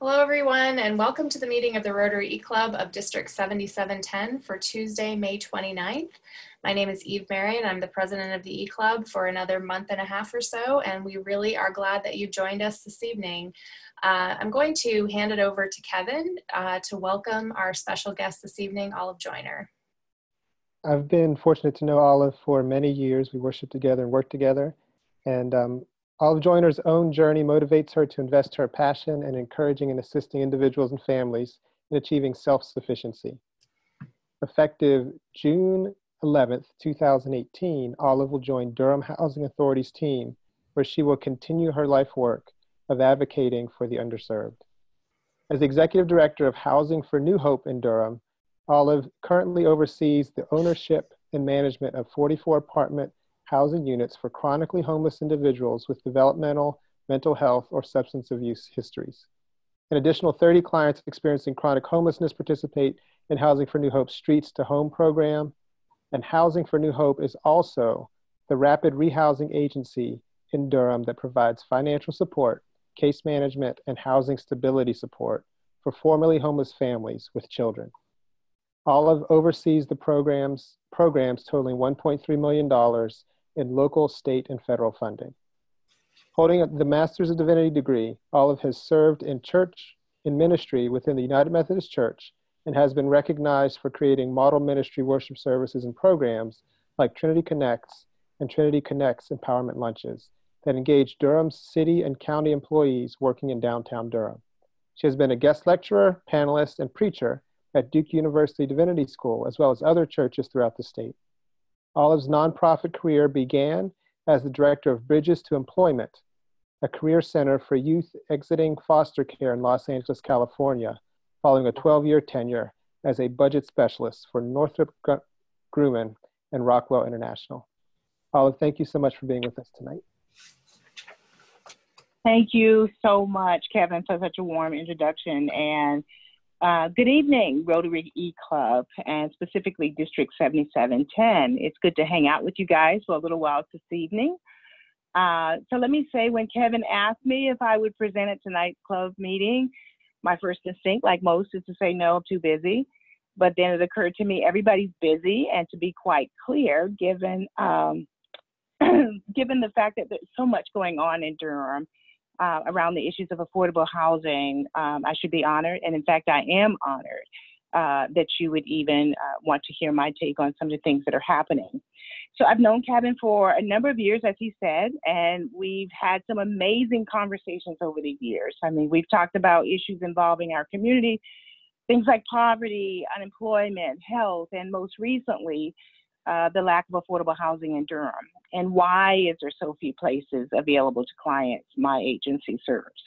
Hello, everyone, and welcome to the meeting of the Rotary E-Club of District 7710 for Tuesday, May 29th. My name is Eve Marion. I'm the president of the E-Club for another month and a half or so, and we really are glad that you joined us this evening. I'm going to hand it over to Kevin to welcome our special guest this evening, Olive Joyner. I've been fortunate to know Olive for many years. We worship together and work together, and Olive Joyner's own journey motivates her to invest her passion in encouraging and assisting individuals and families in achieving self-sufficiency. Effective June 11th, 2018, Olive will join Durham Housing Authority's team, where she will continue her life work of advocating for the underserved. As Executive Director of Housing for New Hope in Durham, Olive currently oversees the ownership and management of 44 apartment housing units for chronically homeless individuals with developmental, mental health, or substance abuse histories. An additional 30 clients experiencing chronic homelessness participate in Housing for New Hope's Streets to Home program, and Housing for New Hope is also the rapid rehousing agency in Durham that provides financial support, case management, and housing stability support for formerly homeless families with children. Olive oversees the programs totaling $1.3 million in local, state, and federal funding. Holding the Master's of Divinity degree, Olive has served in ministry within the United Methodist Church and has been recognized for creating model ministry worship services and programs like Trinity Connects and Trinity Connects Empowerment Lunches that engage Durham's city and county employees working in downtown Durham. She has been a guest lecturer, panelist, and preacher at Duke University Divinity School, as well as other churches throughout the state. Olive's nonprofit career began as the director of Bridges to Employment, a career center for youth exiting foster care in Los Angeles, California, following a 12-year tenure as a budget specialist for Northrop Grumman and Rockwell International. Olive, thank you so much for being with us tonight. Thank you so much, Kevin, for such a warm introduction. And good evening, Rotary E-Club, and specifically District 7710. It's good to hang out with you guys for a little while this evening. So let me say, when Kevin asked me if I would present at tonight's club meeting, my first instinct, like most, is to say, no, I'm too busy. But then it occurred to me, everybody's busy, and to be quite clear, given, given the fact that there's so much going on in Durham, around the issues of affordable housing, I should be honored, and in fact, I am honored that you would even want to hear my take on some of the things that are happening. So I've known Kevin for a number of years, as he said, and we've had some amazing conversations over the years. I mean, we've talked about issues involving our community, things like poverty, unemployment, health, and most recently, the lack of affordable housing in Durham, and why is there so few places available to clients my agency serves.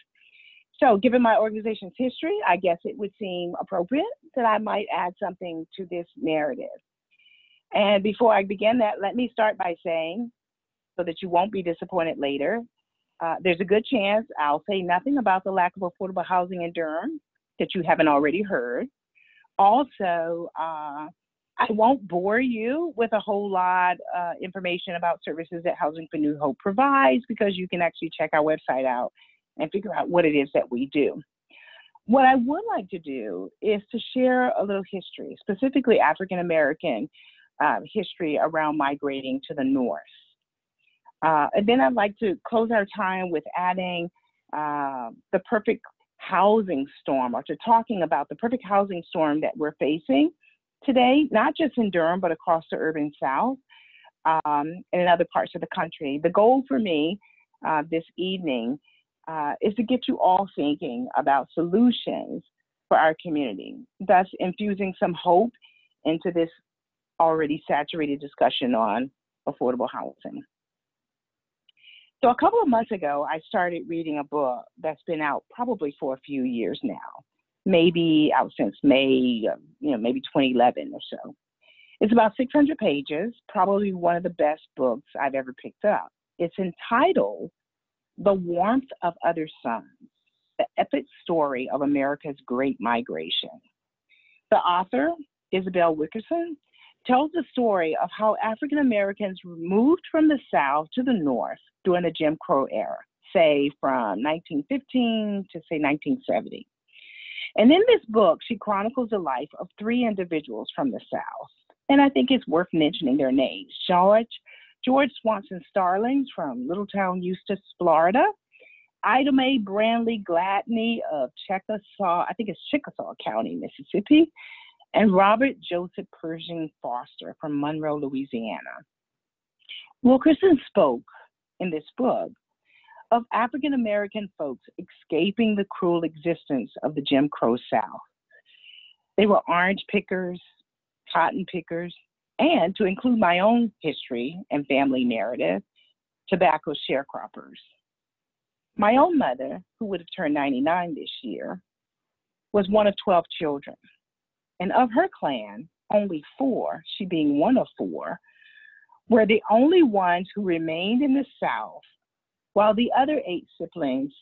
So given my organization's history, I guess it would seem appropriate that I might add something to this narrative. And before I begin that, let me start by saying, so that you won't be disappointed later, there's a good chance I'll say nothing about the lack of affordable housing in Durham that you haven't already heard. Also, I won't bore you with a whole lot of information about services that Housing for New Hope provides, because you can actually check our website out and figure out what it is that we do. What I would like to do is to share a little history, specifically African-American history around migrating to the North. And then I'd like to close our time with adding the perfect housing storm, or to talking about the perfect housing storm that we're facing today, not just in Durham, but across the urban South and in other parts of the country. The goal for me this evening is to get you all thinking about solutions for our community, thus infusing some hope into this already saturated discussion on affordable housing. So a couple of months ago, I started reading a book that's been out probably for a few years now, maybe out since May, maybe 2011 or so. It's about 600 pages, probably one of the best books I've ever picked up. It's entitled The Warmth of Other Suns, the epic story of America's Great Migration. The author, Isabel Wilkerson, tells the story of how African Americans moved from the South to the North during the Jim Crow era, say from 1915 to say 1970. And in this book, she chronicles the life of three individuals from the South. And I think it's worth mentioning their names. George Swanson Starlings from Littletown, Eustis, Florida. Ida Mae Brantley Gladney of Chickasaw, I think it's Chickasaw County, Mississippi. And Robert Joseph Pershing Foster from Monroe, Louisiana. Wilkerson spoke in this book of African American folks escaping the cruel existence of the Jim Crow South. They were orange pickers, cotton pickers, and to include my own history and family narrative, tobacco sharecroppers. My own mother, who would have turned 99 this year, was one of 12 children. And of her clan, only 4, she being one of 4, were the only ones who remained in the South, while the other 8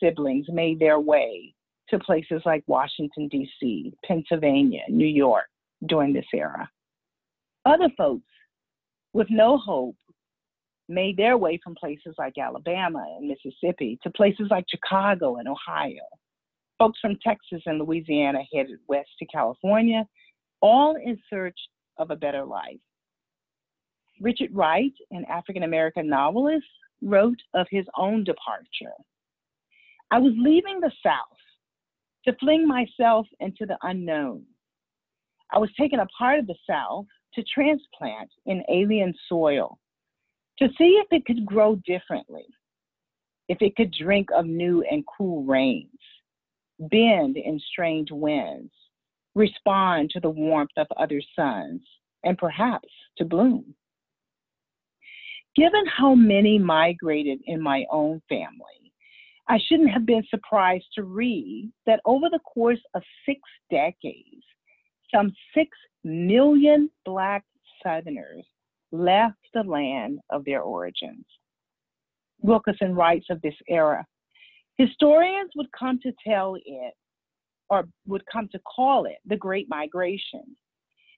siblings made their way to places like Washington, D.C., Pennsylvania, New York during this era. Other folks with no hope made their way from places like Alabama and Mississippi to places like Chicago and Ohio. Folks from Texas and Louisiana headed west to California, all in search of a better life. Richard Wright, an African-American novelist, wrote of his own departure. I was leaving the South to fling myself into the unknown. I was taking a part of the South to transplant in alien soil, to see if it could grow differently, if it could drink of new and cool rains, bend in strange winds, respond to the warmth of other suns, and perhaps to bloom. Given how many migrated in my own family, I shouldn't have been surprised to read that over the course of 6 decades, some 6 million Black Southerners left the land of their origins. Wilkerson writes of this era, historians would come to tell it, or would come to call it, the Great Migration.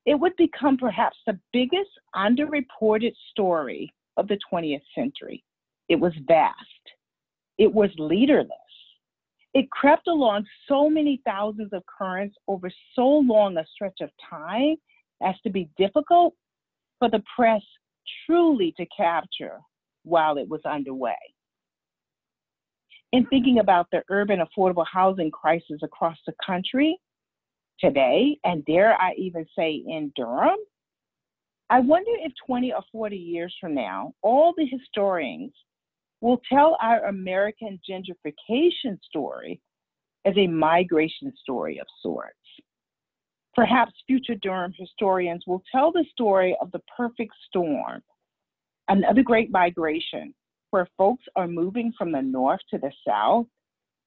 It would become perhaps the biggest underreported story of the 20th century. It was vast. It was leaderless. It crept along so many thousands of currents over so long a stretch of time as to be difficult for the press truly to capture while it was underway. In thinking about the urban affordable housing crisis across the country today, and dare I even say in Durham, I wonder if 20 or 40 years from now, all the historians will tell our American gentrification story as a migration story of sorts. Perhaps future Durham historians will tell the story of the perfect storm, another great migration where folks are moving from the north to the south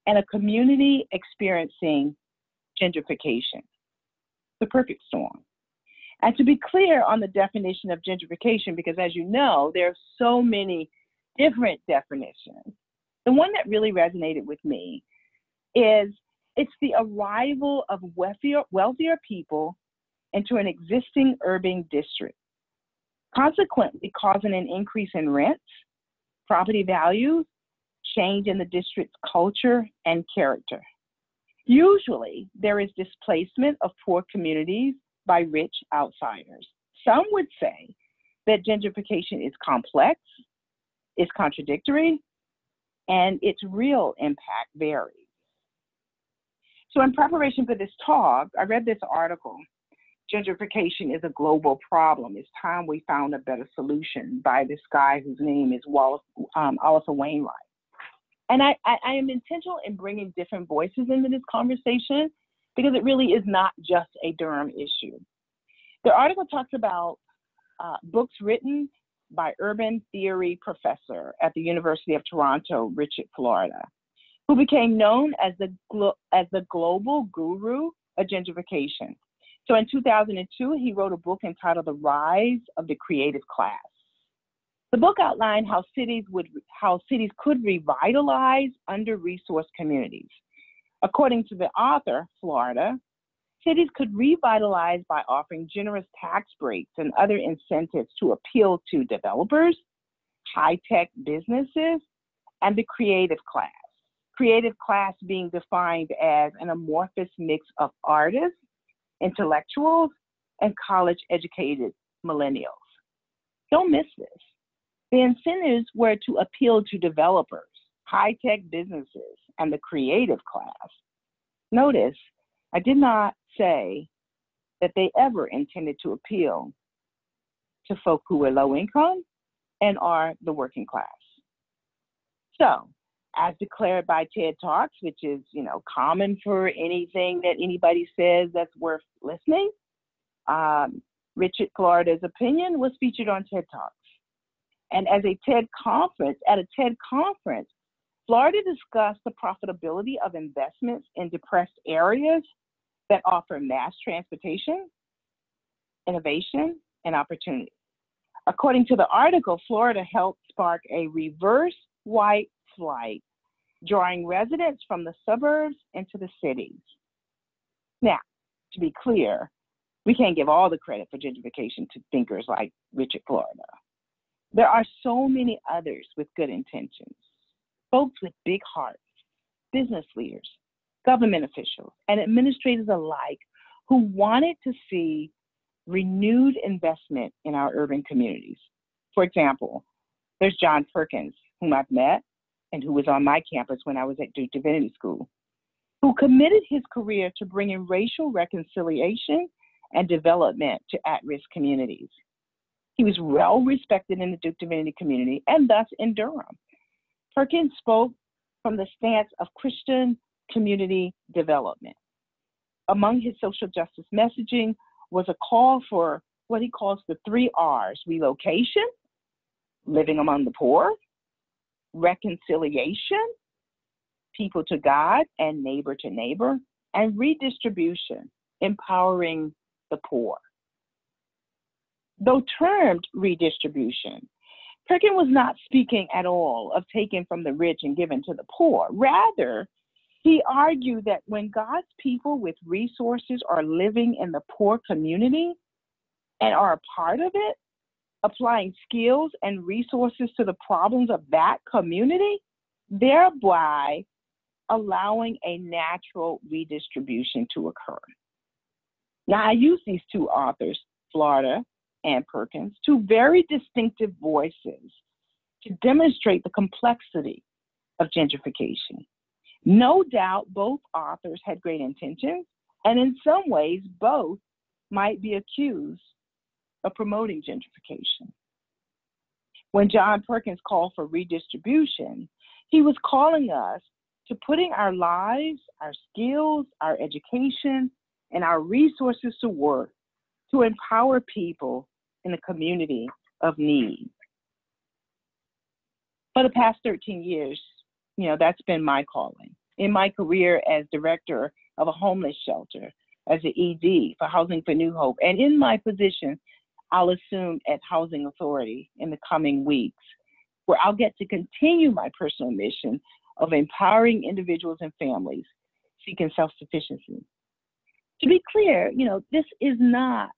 and a community experiencing gentrification, the perfect storm. And to be clear on the definition of gentrification, because as you know, there are so many different definitions. The one that really resonated with me is it's the arrival of wealthier people into an existing urban district, consequently causing an increase in rents, property values, change in the district's culture and character. Usually, there is displacement of poor communities by rich outsiders. Some would say that gentrification is complex, is contradictory, and its real impact varies. So in preparation for this talk, I read this article, Gentrification is a Global Problem. It's time we found a better solution, by this guy whose name is Oliver Wainwright. And I am intentional in bringing different voices into this conversation because it really is not just a Durham issue. The article talks about books written by urban theory professor at the University of Toronto, Richard Florida, who became known as the global guru of gentrification. So in 2002, he wrote a book entitled The Rise of the Creative Class. The book outlined how cities could revitalize under-resourced communities. According to the author, Florida, cities could revitalize by offering generous tax breaks and other incentives to appeal to developers, high-tech businesses, and the creative class. Creative class being defined as an amorphous mix of artists, intellectuals, and college-educated millennials. Don't miss this. The incentives were to appeal to developers, high-tech businesses, and the creative class. Notice, I did not say that they ever intended to appeal to folk who were low income and are the working class. So, as declared by TED Talks, which is, common for anything that anybody says that's worth listening, Richard Florida's opinion was featured on TED Talks. And at a TED conference, Florida discussed the profitability of investments in depressed areas that offer mass transportation, innovation, and opportunity. According to the article, Florida helped spark a reverse white flight, drawing residents from the suburbs into the cities. Now, to be clear, we can't give all the credit for gentrification to thinkers like Richard Florida. There are so many others with good intentions, folks with big hearts, business leaders, government officials, and administrators alike who wanted to see renewed investment in our urban communities. For example, there's John Perkins, whom I've met and who was on my campus when I was at Duke Divinity School, who committed his career to bringing racial reconciliation and development to at-risk communities. He was well respected in the Duke Divinity community and thus in Durham. Perkins spoke from the stance of Christian community development. Among his social justice messaging was a call for what he calls the 3 R's: relocation, living among the poor, reconciliation, people to God and neighbor to neighbor, and redistribution, empowering the poor. Though termed redistribution, Perkins was not speaking at all of taking from the rich and giving to the poor. Rather, he argued that when God's people with resources are living in the poor community and are a part of it, applying skills and resources to the problems of that community, thereby allowing a natural redistribution to occur. Now, I use these 2 authors, Florida and Perkins, 2 very distinctive voices to demonstrate the complexity of gentrification. No doubt both authors had great intentions, and in some ways, both might be accused of promoting gentrification. When John Perkins called for redistribution, he was calling us to putting our lives, our skills, our education, and our resources to work to empower people in a community of need. For the past 13 years, that's been my calling. In my career as director of a homeless shelter, as an ED for Housing for New Hope, and in my position I'll assume at Housing Authority in the coming weeks, where I'll get to continue my personal mission of empowering individuals and families seeking self-sufficiency. To be clear, this is not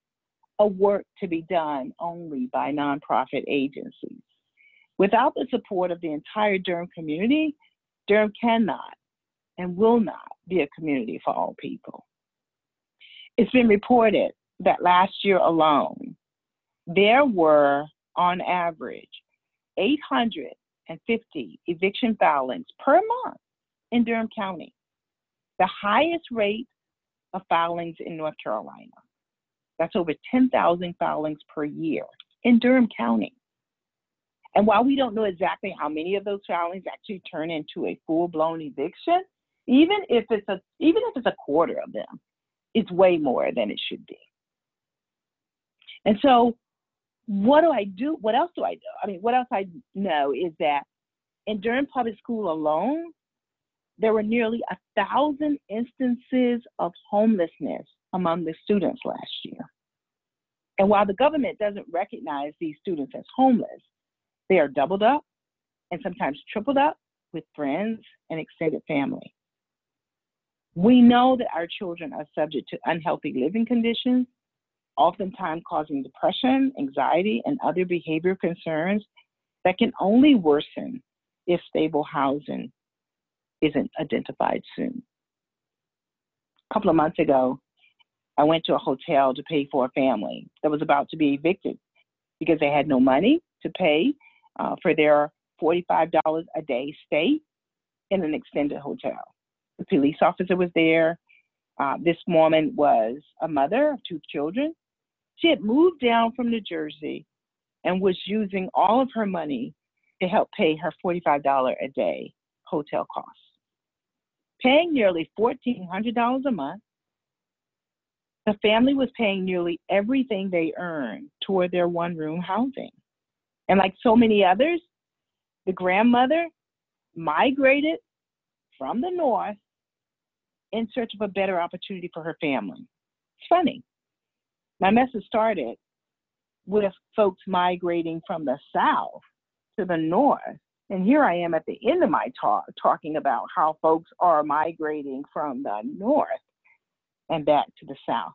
a work to be done only by nonprofit agencies. Without the support of the entire Durham community, Durham cannot and will not be a community for all people. It's been reported that last year alone, there were, on average, 850 eviction filings per month in Durham County, the highest rate of filings in North Carolina. That's over 10,000 filings per year in Durham County. And while we don't know exactly how many of those filings actually turn into a full-blown eviction, even if it's a quarter of them, it's way more than it should be. And so what do I do? What else do I do? What else I know is that in Durham Public School alone, there were nearly 1,000 instances of homelessness among the students last year. And while the government doesn't recognize these students as homeless, they are doubled up and sometimes tripled up with friends and extended family. We know that our children are subject to unhealthy living conditions, oftentimes causing depression, anxiety, and other behavioral concerns that can only worsen if stable housing isn't identified soon. A couple of months ago, I went to a hotel to pay for a family that was about to be evicted because they had no money to pay for their $45 a day stay in an extended hotel. The police officer was there. This woman was a mother of 2 children. She had moved down from New Jersey and was using all of her money to help pay her $45 a day hotel costs. Paying nearly $1,400 a month, the family was paying nearly everything they earned toward their one-room housing. And like so many others, the grandmother migrated from the north in search of a better opportunity for her family. It's funny. My message started with folks migrating from the south to the north. And here I am at the end of my talk talking about how folks are migrating from the north and back to the south.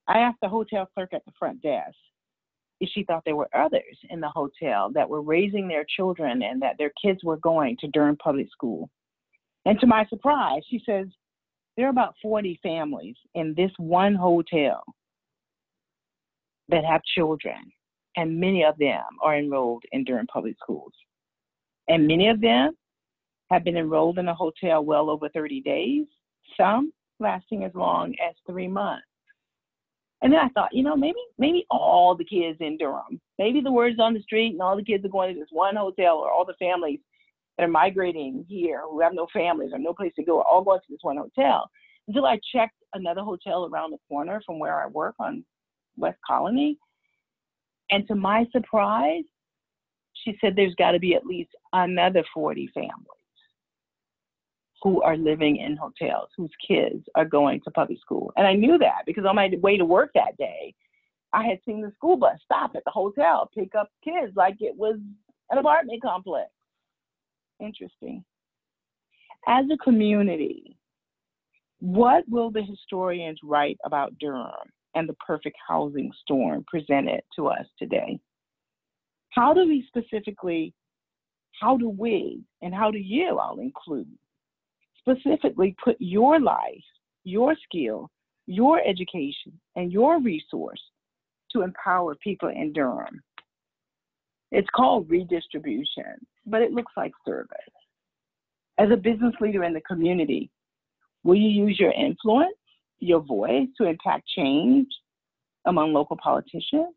I asked the hotel clerk at the front desk if she thought there were others in the hotel that were raising their children and that their kids were going to Durham Public School. And to my surprise, she says, there are about 40 families in this one hotel that have children, and many of them are enrolled in Durham Public Schools. And many of them have been enrolled in a hotel well over 30 days, some lasting as long as 3 months. And then I thought, maybe all the kids in Durham, maybe the word's on the street and all the kids are going to this one hotel, or all the families that are migrating here who have no families or no place to go are all going to this one hotel. Until I checked another hotel around the corner from where I work on West Colony. And to my surprise, she said there's got to be at least another 40 families who are living in hotels, whose kids are going to public school. And I knew that because on my way to work that day, I had seen the school bus stop at the hotel, pick up kids like it was an apartment complex. Interesting. As a community, what will the historians write about Durham and the perfect housing storm presented to us today? How do we, and how do you, I'll include, specifically put your life, your skill, your education, and your resource to empower people in Durham? It's called redistribution, but it looks like service. As a business leader in the community, will you use your influence, your voice to impact change among local politicians?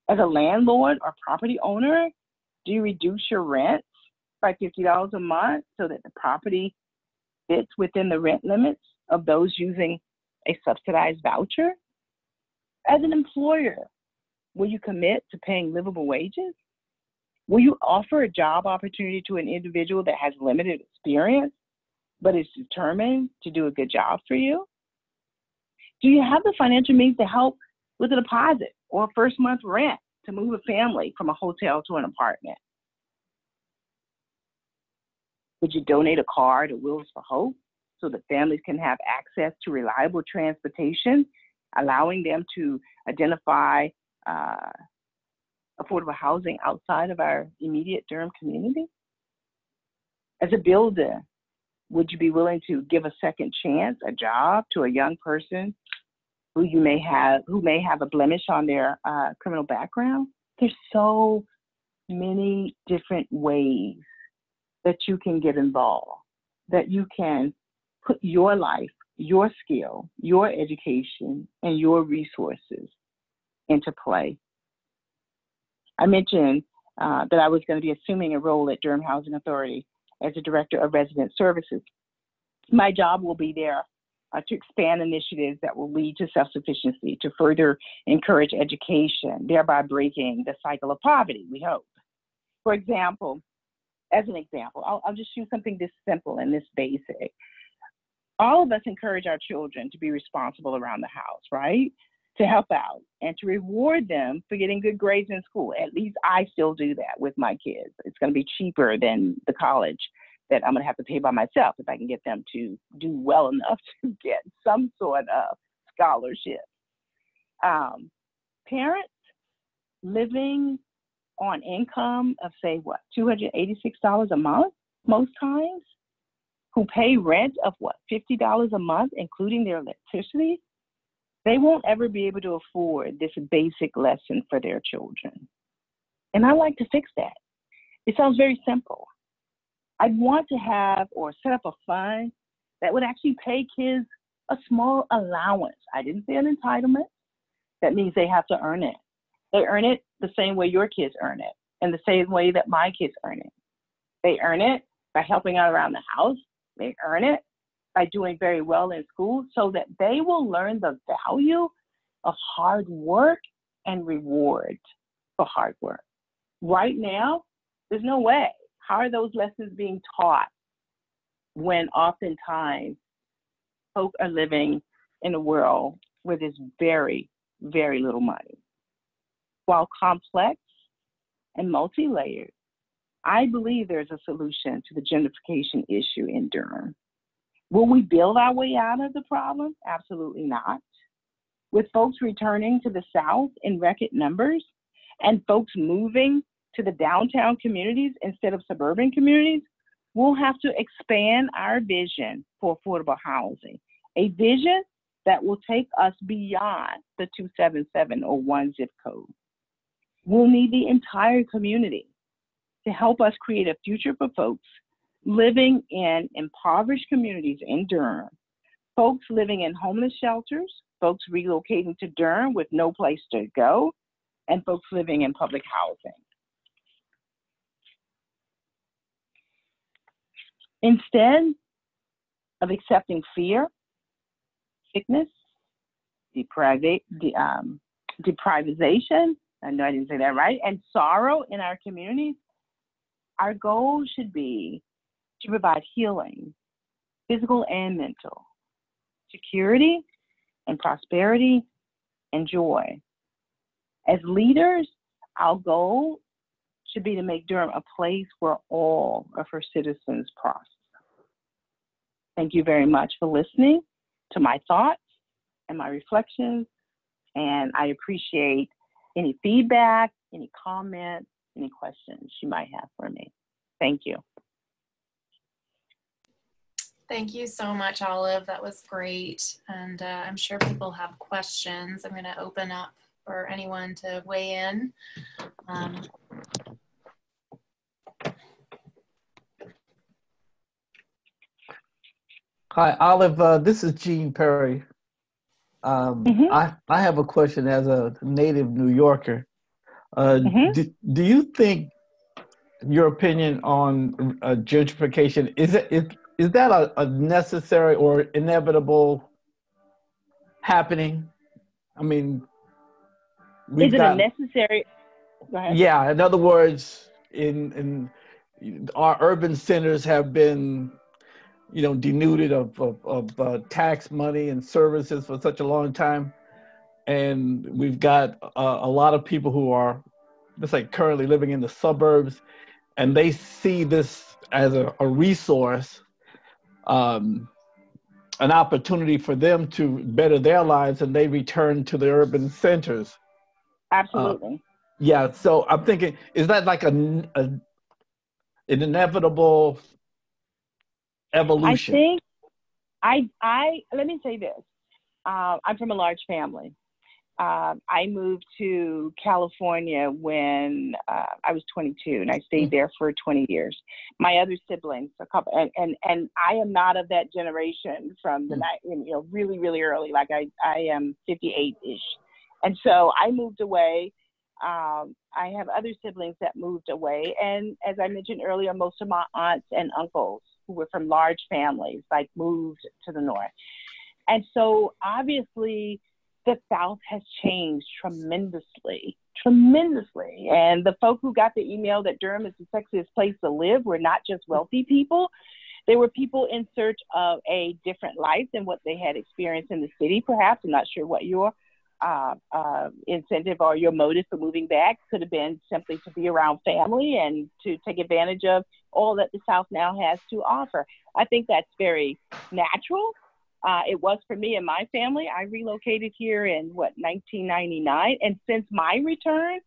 As a landlord or property owner, do you reduce your rents by $50 a month so that the property fits within the rent limits of those using a subsidized voucher? As an employer, will you commit to paying livable wages? Will you offer a job opportunity to an individual that has limited experience but is determined to do a good job for you? Do you have the financial means to help with a deposit or a first month rent to move a family from a hotel to an apartment? Would you donate a car to Wheels for Hope so that families can have access to reliable transportation, allowing them to identify affordable housing outside of our immediate Durham community? As a builder, would you be willing to give a second chance, a job, to a young person who may have a blemish on their criminal background? There's so many different ways that you can get involved, that you can put your life, your skill, your education, and your resources into play. I mentioned that I was going to be assuming a role at Durham Housing Authority as a Director of Resident Services. My job will be there to expand initiatives that will lead to self-sufficiency, to further encourage education, thereby breaking the cycle of poverty, we hope. For example, as an example, I'll just use something this simple and this basic. All of us encourage our children to be responsible around the house, right? To help out and to reward them for getting good grades in school. At least I still do that with my kids. It's going to be cheaper than the college that I'm going to have to pay by myself if I can get them to do well enough to get some sort of scholarship. Parents living on income of, say, $286 a month most times, who pay rent of what, $50 a month, including their electricity, they won't ever be able to afford this basic lesson for their children. And I like to fix that. It sounds very simple. I'd want to have or set up a fund that would actually pay kids a small allowance. I didn't say an entitlement. That means they have to earn it. They earn it the same way your kids earn it, and the same way that my kids earn it. They earn it by helping out around the house. They earn it by doing very well in school so that they will learn the value of hard work and reward for hard work. Right now, there's no way. How are those lessons being taught when oftentimes folk are living in a world where there's very, very little money? While complex and multi-layered, I believe there's a solution to the gentrification issue in Durham. Will we build our way out of the problem? Absolutely not. With folks returning to the South in record numbers and folks moving to the downtown communities instead of suburban communities, we'll have to expand our vision for affordable housing, a vision that will take us beyond the 277 or one zip code. We'll need the entire community to help us create a future for folks living in impoverished communities in Durham, folks living in homeless shelters, folks relocating to Durham with no place to go, and folks living in public housing. Instead of accepting fear, sickness, deprivation, I know I didn't say that right, and sorrow in our communities, our goal should be to provide healing, physical and mental, security and prosperity and joy. As leaders, our goal should be to make Durham a place where all of her citizens prosper. Thank you very much for listening to my thoughts and my reflections, and I appreciate any feedback, any comments, any questions you might have for me. Thank you. Thank you so much, Olive. That was great. And I'm sure people have questions. I'm going to open up for anyone to weigh in. Hi, Olive. This is Gene Perry. I have a question as a native New Yorker. Do you think your opinion on gentrification, is that a necessary or inevitable happening? I mean, is it a necessary? Go ahead. Yeah, in other words, in our urban centers have been, denuded of tax money and services for such a long time, and we've got a lot of people who are, let's say, currently living in the suburbs, and they see this as a resource, an opportunity for them to better their lives, and they return to the urban centers. Absolutely. Yeah, so I'm thinking, is that like an inevitable evolution? I think, let me say this. I'm from a large family. I moved to California when I was 22, and I stayed there for 20 years. My other siblings, a couple, and I am not of that generation from the night, really, really early. Like I am 58-ish, and so I moved away. I have other siblings that moved away, and as I mentioned earlier, most of my aunts and uncles who were from large families moved to the north, and so obviously the South has changed tremendously. And the folk who got the email that Durham is the sexiest place to live were not just wealthy people. They were people in search of a different life than what they had experienced in the city, perhaps. I'm not sure what your incentive or your motive for moving back could have been, simply to be around family and to take advantage of all that the South now has to offer. I think that's very natural. It was for me and my family. I relocated here in 1999. And since my return,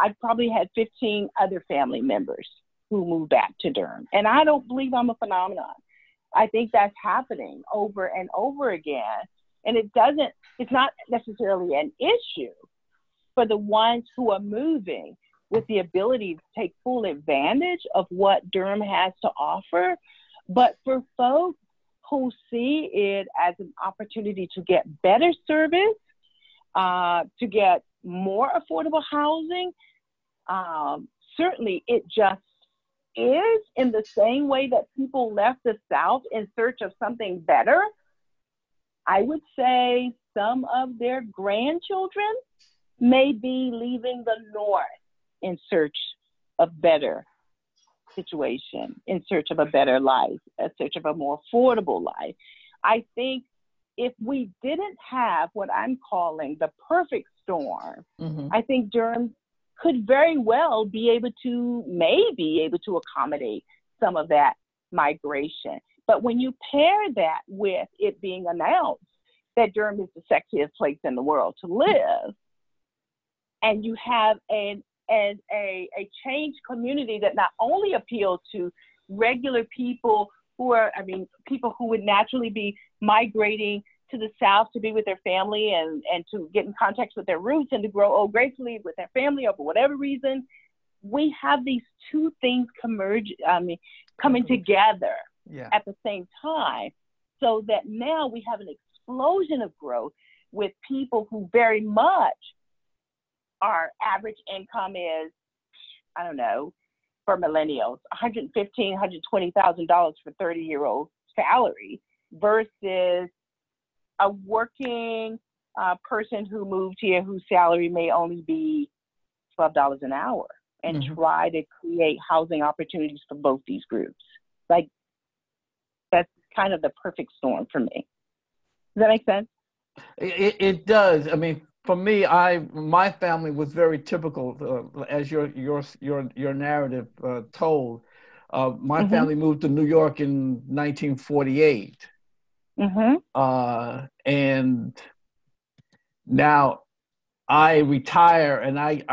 I've probably had 15 other family members who moved back to Durham. And I don't believe I'm a phenomenon. I think that's happening over and over again. And it's not necessarily an issue for the ones who are moving with the ability to take full advantage of what Durham has to offer. But for folks who see it as an opportunity to get better service, to get more affordable housing, certainly it just is, in the same way that people left the South in search of something better. I would say some of their grandchildren may be leaving the North in search of better situation, in search of a better life, in search of a more affordable life. I think if we didn't have what I'm calling the perfect storm, I think Durham could very well be able to accommodate some of that migration. But when you pair that with it being announced that Durham is the sexiest place in the world to live, and you have a changed community that not only appeals to regular people people who would naturally be migrating to the South to be with their family and to get in contact with their roots and to grow old gracefully with their family, or for whatever reason, we have these two things coming together at the same time, so that now we have an explosion of growth with people who very much, our average income is, I don't know, for millennials, $115,000, $120,000 for 30-year-old salary versus a working person who moved here whose salary may only be $12 an hour, and try to create housing opportunities for both these groups. Like, that's kind of the perfect storm for me. Does that make sense? It does. I mean, for me, my family was very typical, as your narrative told. My family moved to New York in 1948, and now I retire, and I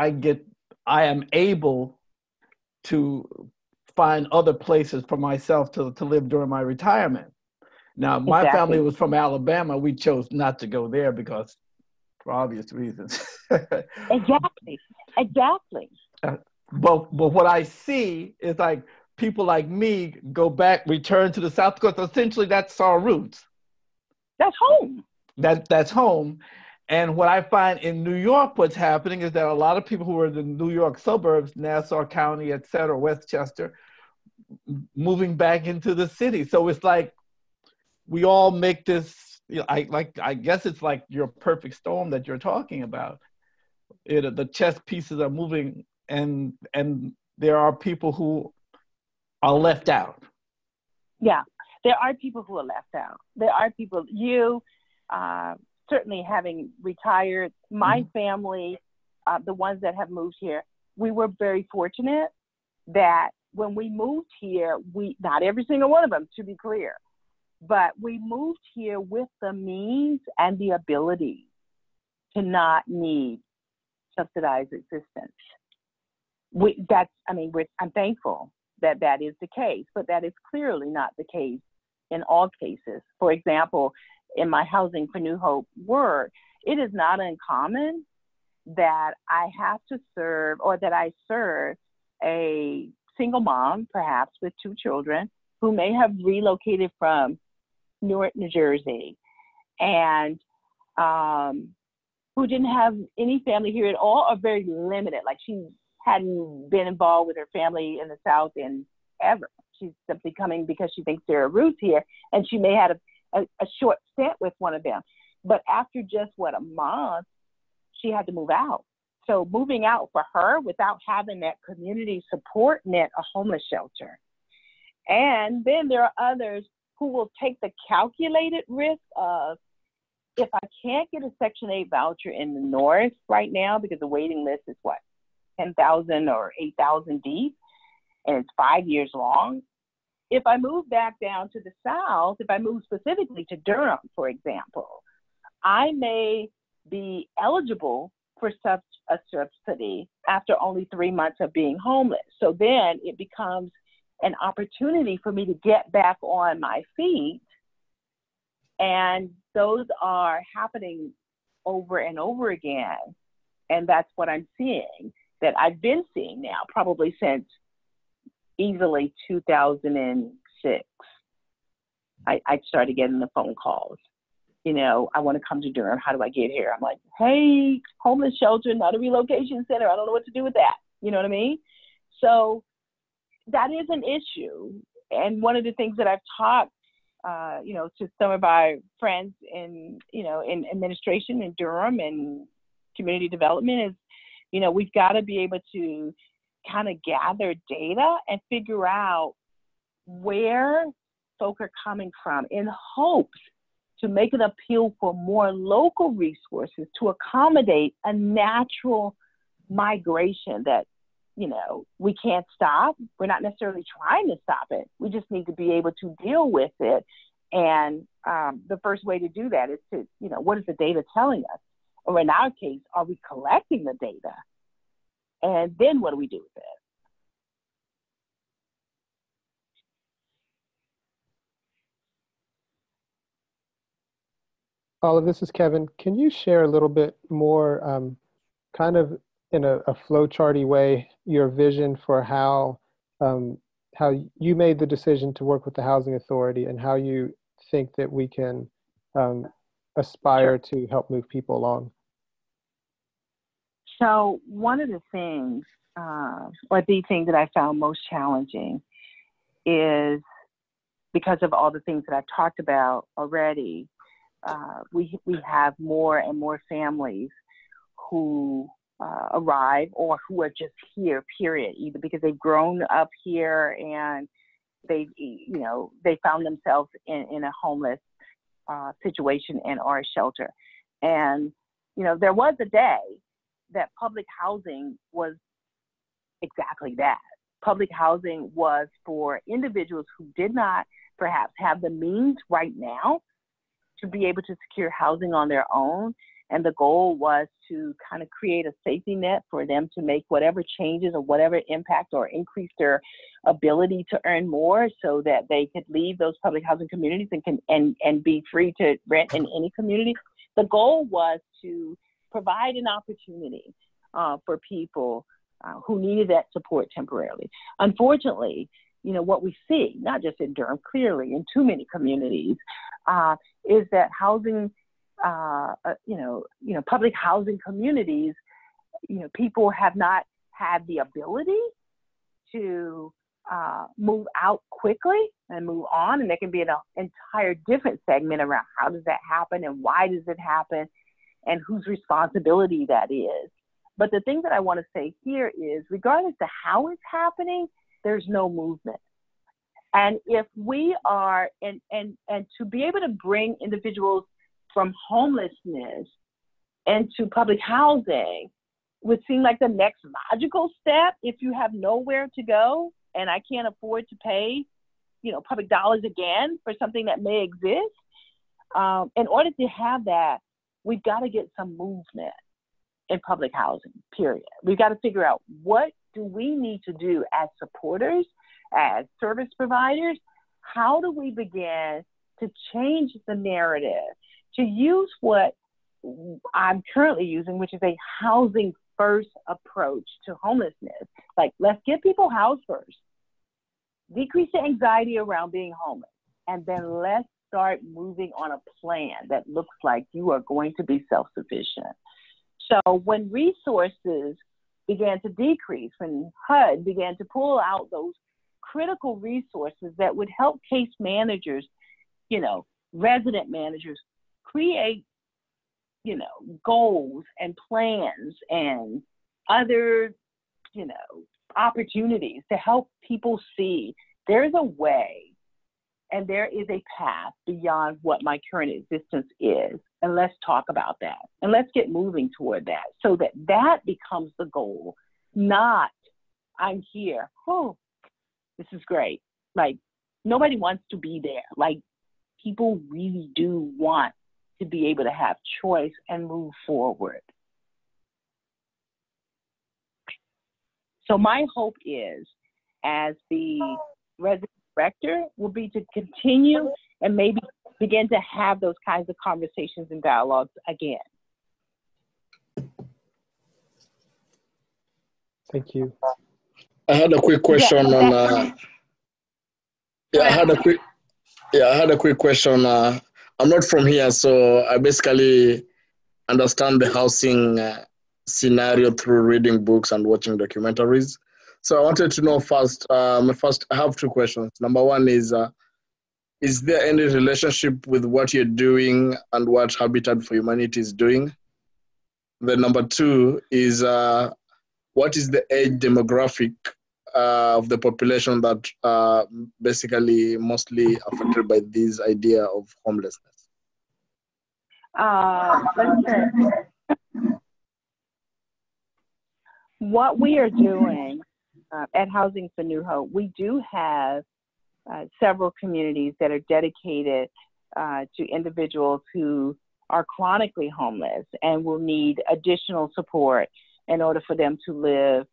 am able to find other places for myself to live during my retirement. Now, my family was from Alabama. We chose not to go there because, for obvious reasons. Exactly. But what I see is like people like me return to the South, because essentially that's our roots. That's home. That's home. And what I find in New York, what's happening is that a lot of people who are in the New York suburbs, Nassau County, et cetera, Westchester, moving back into the city. So it's like we all make this, I guess it's like your perfect storm that you're talking about. The chess pieces are moving, and there are people who are left out. Yeah, there are people who are left out. There are people, certainly having retired, my family, the ones that have moved here, we were very fortunate that when we moved here, not every single one of them, to be clear, but we moved here with the means and the ability to not need subsidized existence. I'm thankful that that is the case, but that is clearly not the case in all cases. For example, in my Housing for New Hope work, it is not uncommon that I have to serve, or that I serve, a single mom, perhaps with 2 children, who may have relocated from Newark, New Jersey, and who didn't have any family here at all, or very limited. Like, she hadn't been involved with her family in the South in ever. She's simply coming because she thinks there are roots here, and she may have a short stint with one of them. But after just, a month, she had to move out. So moving out for her without having that community support net, a homeless shelter. And then there are others who will take the calculated risk of, if I can't get a Section 8 voucher in the North right now, because the waiting list is 10,000 or 8,000 deep, and it's 5 years long. If I move back down to the South, if I move specifically to Durham, for example, I may be eligible for such a subsidy after only 3 months of being homeless. So then it becomes an opportunity for me to get back on my feet. And those are happening over and over again. And that's what I'm seeing, that I've been seeing now, probably since easily 2006. I started getting the phone calls. You know, I want to come to Durham. How do I get here? I'm like, hey, homeless shelter, not a relocation center. I don't know what to do with that. You know what I mean? So that is an issue. And one of the things that I've talked, you know, to some of our friends in, you know, in administration in Durham and community development is, you know, we've got to be able to kind of gather data and figure out where folk are coming from in hopes to make an appeal for more local resources to accommodate a natural migration that, you know, we can't stop. We're not necessarily trying to stop it. We just need to be able to deal with it. And the first way to do that is to, you know, what is the data telling us? Or in our case, are we collecting the data? And then what do we do with it? Olive, this is Kevin. Can you share a little bit more, kind of in a flowcharty way, your vision for how you made the decision to work with the Housing Authority and how you think that we can aspire to help move people along? So one of the things, or the thing that I found most challenging is because of all the things that I've talked about already, we have more and more families who arrive or who are just here, period, either because they've grown up here and they, you know, they found themselves in a homeless situation and or a shelter. And, you know, there was a day that public housing was exactly that. Public housing was for individuals who did not perhaps have the means right now to be able to secure housing on their own. And the goal was to kind of create a safety net for them to make whatever changes or whatever impact or increase their ability to earn more so that they could leave those public housing communities and be free to rent in any community. The goal was to provide an opportunity for people who needed that support temporarily. Unfortunately, you know, what we see, not just in Durham, clearly in too many communities, is that housing, public housing communities, you know, people have not had the ability to move out quickly and move on. And there can be an entire different segment around how does that happen and why does it happen and whose responsibility that is. But the thing that I want to say here is, regardless of how it's happening, there's no movement. And if we are, and to be able to bring individuals from homelessness into public housing would seem like the next logical step if you have nowhere to go and I can't afford to pay, you know, public dollars again for something that may exist. In order to have that, we've got to get some movement in public housing, period. We've got to figure out, what do we need to do as supporters, as service providers? How do we begin to change the narrative, to use what I'm currently using, which is a housing first approach to homelessness? Like, let's get people housed first, decrease the anxiety around being homeless, and then let's start moving on a plan that looks like you are going to be self-sufficient. So when resources began to decrease, when HUD began to pull out those critical resources that would help case managers, you know, resident managers create, you know, goals and plans and other, you know, opportunities to help people see there's a way and there is a path beyond what my current existence is. And let's talk about that. And let's get moving toward that so that that becomes the goal, not I'm here. Oh, this is great. Like, nobody wants to be there. Like, people really do want to be able to have choice and move forward. So my hope is, as the resident director will be to continue and maybe begin to have those kinds of conversations and dialogues again. Thank you. I had a quick question on. I had a quick question. I'm not from here, so I basically understand the housing scenario through reading books and watching documentaries. So I wanted to know first. I have two questions. Number one is there any relationship with what you're doing and what Habitat for Humanity is doing? Then number two is what is the age demographic of the population that basically mostly affected by this idea of homelessness? What we are doing at Housing for New Hope, we do have several communities that are dedicated to individuals who are chronically homeless and will need additional support in order for them to live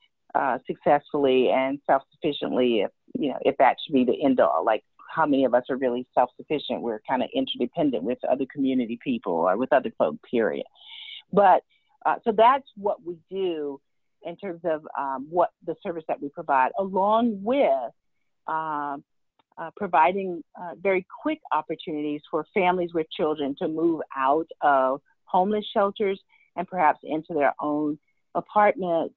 successfully and self-sufficiently, if that should be the end all. Like, how many of us are really self-sufficient? We're kind of interdependent with other community people or with other folk, period. But so that's what we do in terms of what the service that we provide, along with providing very quick opportunities for families with children to move out of homeless shelters and perhaps into their own apartments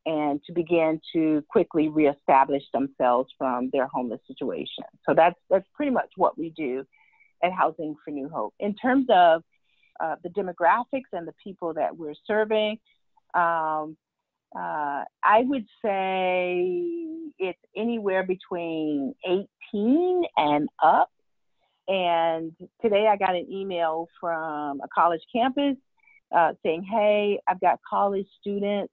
and to begin to quickly reestablish themselves from their homeless situation. So that's pretty much what we do at Housing for New Hope. In terms of the demographics and the people that we're serving, I would say it's anywhere between 18 and up. And today I got an email from a college campus saying, hey, I've got college students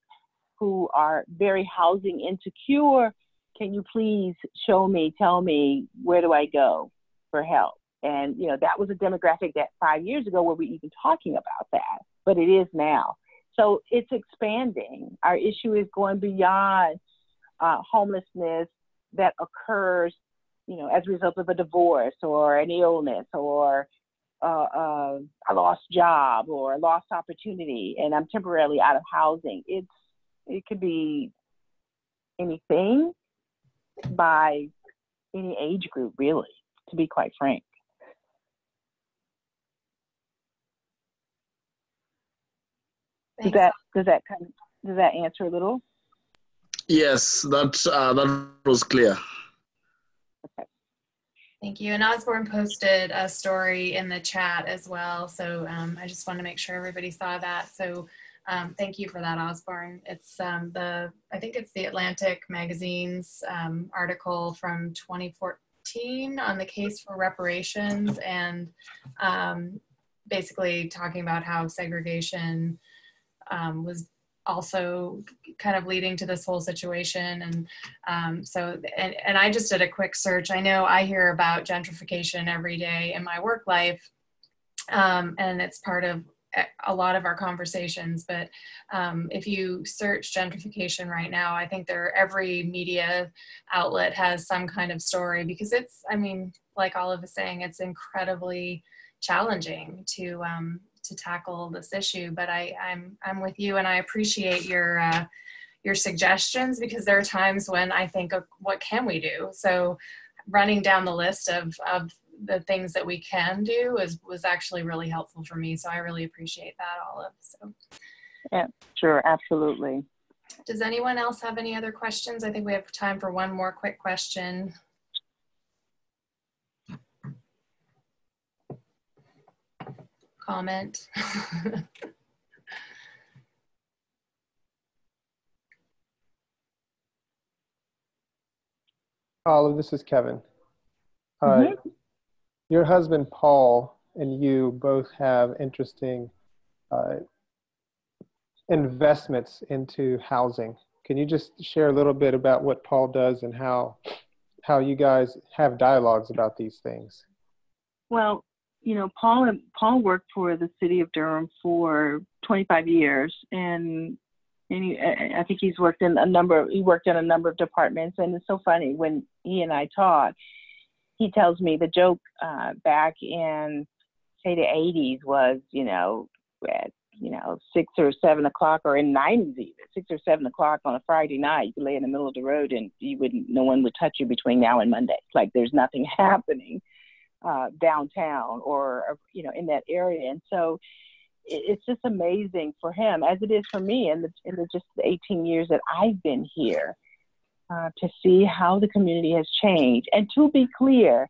who are very housing insecure. Can you please tell me, where do I go for help? And, that was a demographic that 5 years ago were we even talking about that, but it is now. So it's expanding. Our issue is going beyond homelessness that occurs, as a result of a divorce or an illness or a lost job or a lost opportunity, and I'm temporarily out of housing. It could be anything by any age group, really, to be quite frank. Does that answer a little? Yes, that was clear. Okay. Thank you. And Osborne posted a story in the chat as well. So I just want to make sure everybody saw that. So thank you for that, Osborne. It's I think it's the Atlantic Magazine's article from 2014 on the case for reparations, and basically talking about how segregation was also kind of leading to this whole situation. And and I just did a quick search. I know I hear about gentrification every day in my work life, and it's part of a lot of our conversations. But if you search gentrification right now, I think every media outlet has some kind of story, because it's, like Olive is saying, it's incredibly challenging to tackle this issue. But I'm with you, and I appreciate your suggestions, because there are times when I think of what can we do. So running down the list of the things that we can do was actually really helpful for me. So I really appreciate that, Olive. So yeah, sure, absolutely. Does anyone else have any other questions? I think we have time for one more quick question. Comment. Olive, this is Kevin. Your husband, Paul, and you both have interesting investments into housing. Can you just share a little bit about what Paul does and how you guys have dialogues about these things? Well, Paul worked for the city of Durham for 25 years, and And I think he worked in a number of departments. And it's so funny, when he and I talk, he tells me the joke back in, say, the 80s was, at 6 or 7 o'clock, or in 90s even, 6 or 7 o'clock on a Friday night, you could lay in the middle of the road and no one would touch you between now and Monday. Like there's nothing happening downtown or in that area. And so it's just amazing for him, as it is for me in the just the 18 years that I've been here, to see how the community has changed. And to be clear,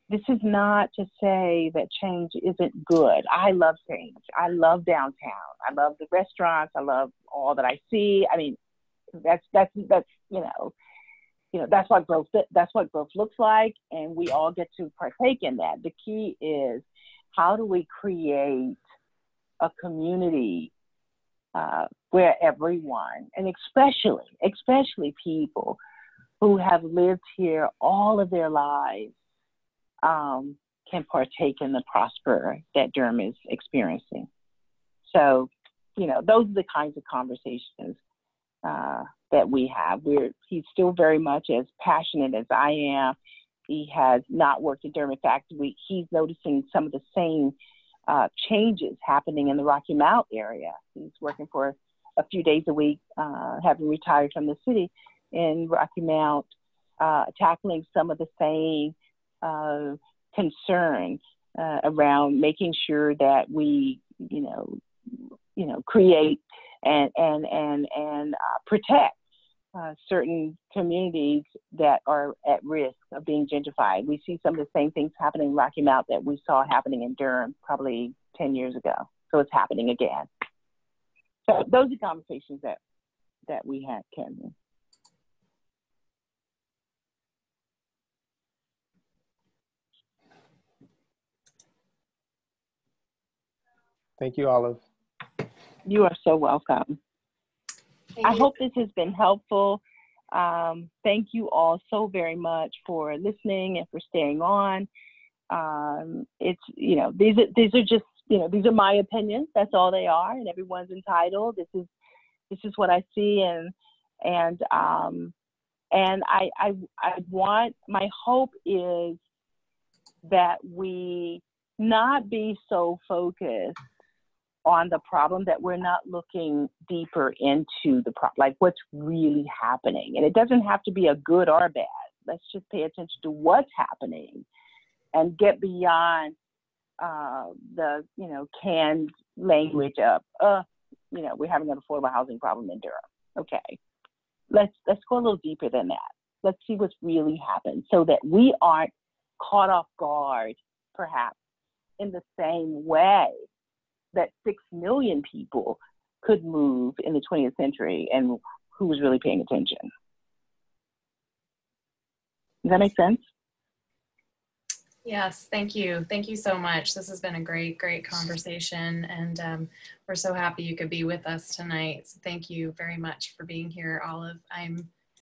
this is not to say that change isn't good. I love change. I love downtown. I love the restaurants. I love all that I see. I mean, that's what growth looks like, and we all get to partake in that. The key is, how do we create a community where everyone, and especially people who have lived here all of their lives, can partake in the prosper that Durham is experiencing. So, those are the kinds of conversations that we have. He's still very much as passionate as I am. He has not worked in Durham. In fact, he's noticing some of the same changes happening in the Rocky Mount area. He's working for a few days a week, having retired from the city in Rocky Mount, tackling some of the same concerns around making sure that we, create and protect certain communities that are at risk of being gentrified. We see some of the same things happening in Rocky Mount that we saw happening in Durham probably 10 years ago. So it's happening again. So those are conversations that we had, Kevin. Thank you, Olive. You are so welcome. I hope this has been helpful. Thank you all so very much for listening and for staying on. These are just, these are my opinions. That's all they are, and everyone's entitled. This is what I see, and I want, my hope is that we not be so focused on the problem that we're not looking deeper into the problem, like what's really happening. And it doesn't have to be a good or bad. Let's just pay attention to what's happening and get beyond the canned language of we're having an affordable housing problem in Durham. Okay, let's go a little deeper than that. Let's see what's really happened, so that we aren't caught off guard, perhaps in the same way that 6 million people could move in the 20th century, and who was really paying attention. Does that make sense? Yes, thank you. Thank you so much. This has been a great conversation, and we're so happy you could be with us tonight. So thank you very much for being here, Olive. I'm